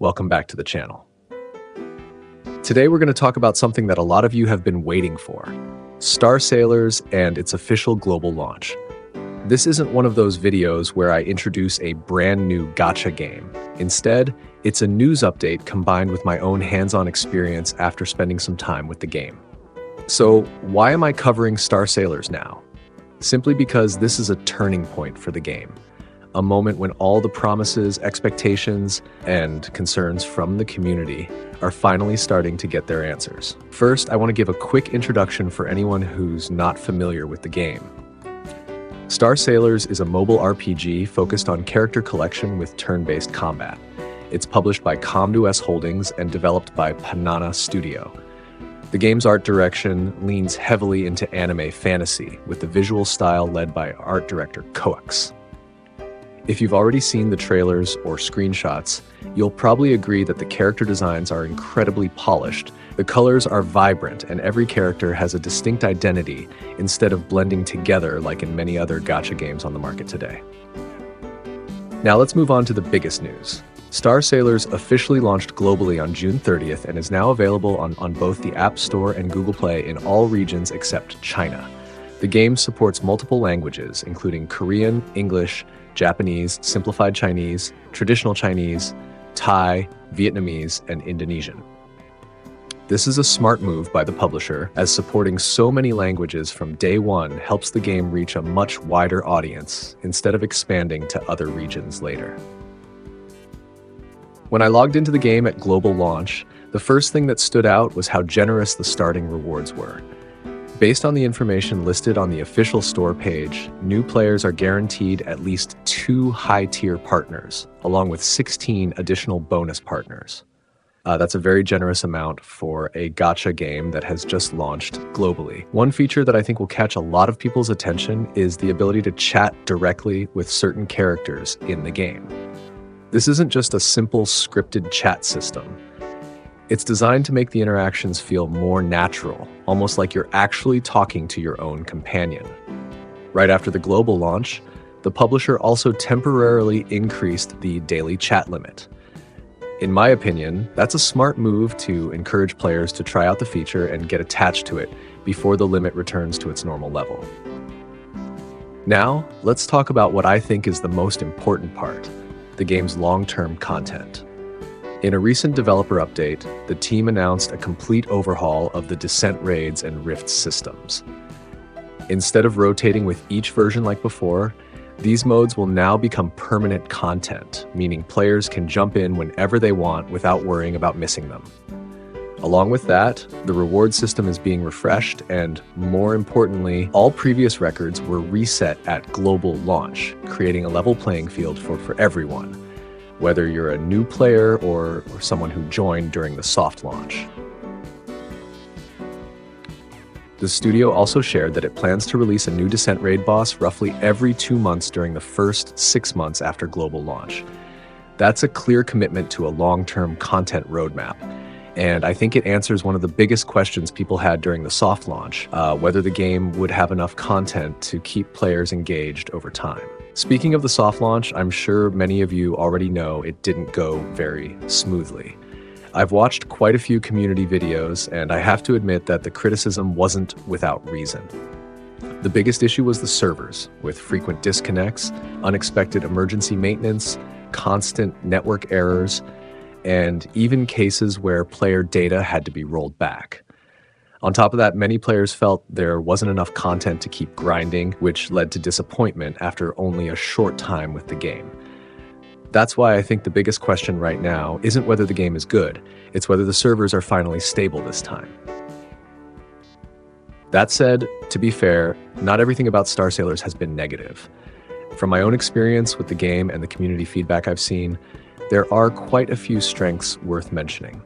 Welcome back to the channel. Today we're going to talk about something that a lot of you have been waiting for, Star Sailors and its official global launch. This isn't one of those videos where I introduce a brand new gacha game. Instead, it's a news update combined with my own hands-on experience after spending some time with the game. So why am I covering Star Sailors now? Simply because this is a turning point for the game. A moment when all the promises, expectations, and concerns from the community are finally starting to get their answers. First, I want to give a quick introduction for anyone who's not familiar with the game. Star Sailors is a mobile RPG focused on character collection with turn-based combat. It's published by Com2uS Holdings and developed by Panana Studio. The game's art direction leans heavily into anime fantasy, with the visual style led by art director Coax. If you've already seen the trailers or screenshots, you'll probably agree that the character designs are incredibly polished. The colors are vibrant and every character has a distinct identity instead of blending together like in many other gacha games on the market today. Now let's move on to the biggest news. Star Sailors officially launched globally on June 30th and is now available on both the App Store and Google Play in all regions except China. The game supports multiple languages, including Korean, English, Japanese, Simplified Chinese, Traditional Chinese, Thai, Vietnamese, and Indonesian. This is a smart move by the publisher, as supporting so many languages from day one helps the game reach a much wider audience instead of expanding to other regions later. When I logged into the game at global launch, the first thing that stood out was how generous the starting rewards were. Based on the information listed on the official store page, new players are guaranteed at least 2 high-tier partners, along with 16 additional bonus partners. That's a very generous amount for a gacha game that has just launched globally. One feature that I think will catch a lot of people's attention is the ability to chat directly with certain characters in the game. This isn't just a simple scripted chat system. It's designed to make the interactions feel more natural, almost like you're actually talking to your own companion. Right after the global launch, the publisher also temporarily increased the daily chat limit. In my opinion, that's a smart move to encourage players to try out the feature and get attached to it before the limit returns to its normal level. Now, let's talk about what I think is the most important part, the game's long-term content. In a recent developer update, the team announced a complete overhaul of the Descent Raids and Rift systems. Instead of rotating with each version like before, these modes will now become permanent content, meaning players can jump in whenever they want without worrying about missing them. Along with that, the reward system is being refreshed and, more importantly, all previous records were reset at global launch, creating a level playing field for everyone, whether you're a new player or someone who joined during the soft launch. The studio also shared that it plans to release a new Descent Raid boss roughly every 2 months during the first 6 months after global launch. That's a clear commitment to a long-term content roadmap, and I think it answers one of the biggest questions people had during the soft launch, whether the game would have enough content to keep players engaged over time. Speaking of the soft launch, I'm sure many of you already know it didn't go very smoothly. I've watched quite a few community videos, and I have to admit that the criticism wasn't without reason. The biggest issue was the servers, with frequent disconnects, unexpected emergency maintenance, constant network errors, and even cases where player data had to be rolled back. On top of that, many players felt there wasn't enough content to keep grinding, which led to disappointment after only a short time with the game. That's why I think the biggest question right now isn't whether the game is good, it's whether the servers are finally stable this time. That said, to be fair, not everything about Star Sailors has been negative. From my own experience with the game and the community feedback I've seen, there are quite a few strengths worth mentioning.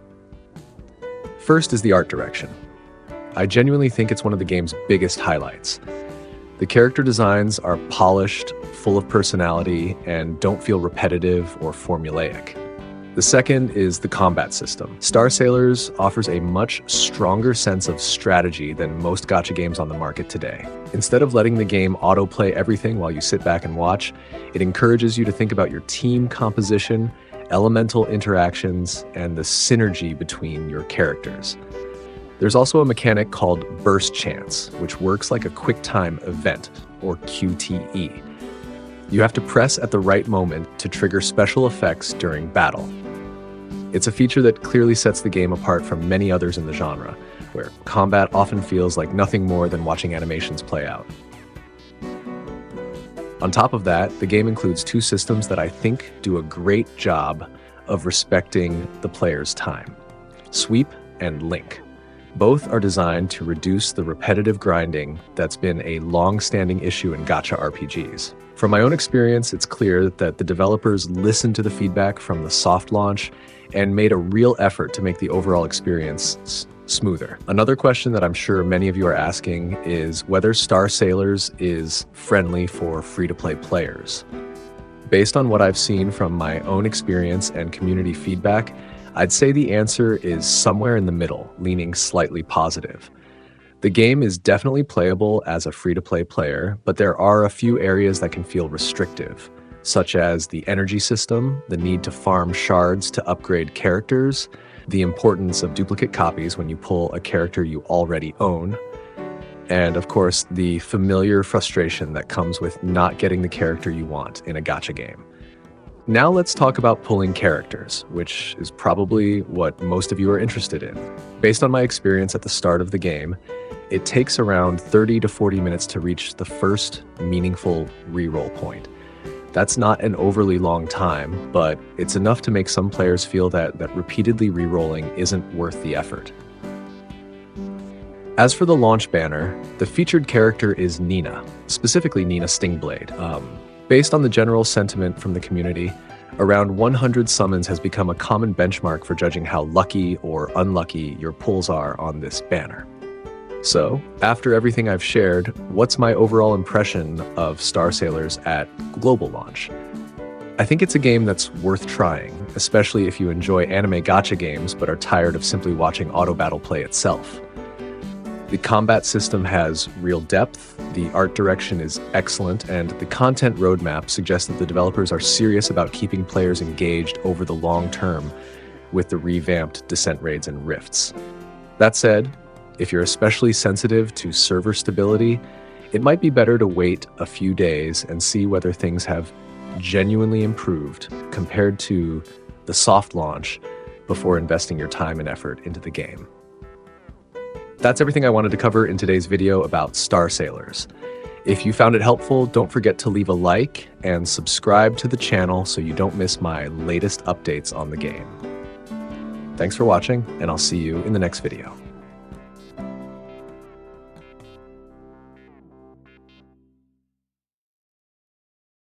First is the art direction. I genuinely think it's one of the game's biggest highlights. The character designs are polished, full of personality, and don't feel repetitive or formulaic. The second is the combat system. Star Sailors offers a much stronger sense of strategy than most gacha games on the market today. Instead of letting the game autoplay everything while you sit back and watch, it encourages you to think about your team composition elemental interactions, and the synergy between your characters. There's also a mechanic called burst chance, which works like a quick-time event, or QTE. You have to press at the right moment to trigger special effects during battle. It's a feature that clearly sets the game apart from many others in the genre, where combat often feels like nothing more than watching animations play out. On top of that, the game includes two systems that I think do a great job of respecting the player's time: Sweep and Link. Both are designed to reduce the repetitive grinding that's been a long-standing issue in gacha RPGs. From my own experience, it's clear that the developers listened to the feedback from the soft launch and made a real effort to make the overall experience smoother. Another question that I'm sure many of you are asking is whether Star Sailors is friendly for free-to-play players. Based on what I've seen from my own experience and community feedback, I'd say the answer is somewhere in the middle, leaning slightly positive. The game is definitely playable as a free-to-play player, but there are a few areas that can feel restrictive, such as the energy system, the need to farm shards to upgrade characters, the importance of duplicate copies when you pull a character you already own, and of course, the familiar frustration that comes with not getting the character you want in a gacha game. Now let's talk about pulling characters, which is probably what most of you are interested in. Based on my experience at the start of the game, it takes around 30 to 40 minutes to reach the first meaningful reroll point. That's not an overly long time, but it's enough to make some players feel that repeatedly rerolling isn't worth the effort. As for the launch banner, the featured character is Nina, specifically Nina Stingblade. Based on the general sentiment from the community, around 100 summons has become a common benchmark for judging how lucky or unlucky your pulls are on this banner. So, after everything I've shared, what's my overall impression of Star Sailors at global launch? I think it's a game that's worth trying, especially if you enjoy anime gacha games but are tired of simply watching auto battle play itself. The combat system has real depth, the art direction is excellent, and the content roadmap suggests that the developers are serious about keeping players engaged over the long term with the revamped Descent raids and rifts. That said, if you're especially sensitive to server stability, it might be better to wait a few days and see whether things have genuinely improved compared to the soft launch before investing your time and effort into the game. That's everything I wanted to cover in today's video about Star Sailors. If you found it helpful, don't forget to leave a like and subscribe to the channel so you don't miss my latest updates on the game. Thanks for watching, and I'll see you in the next video.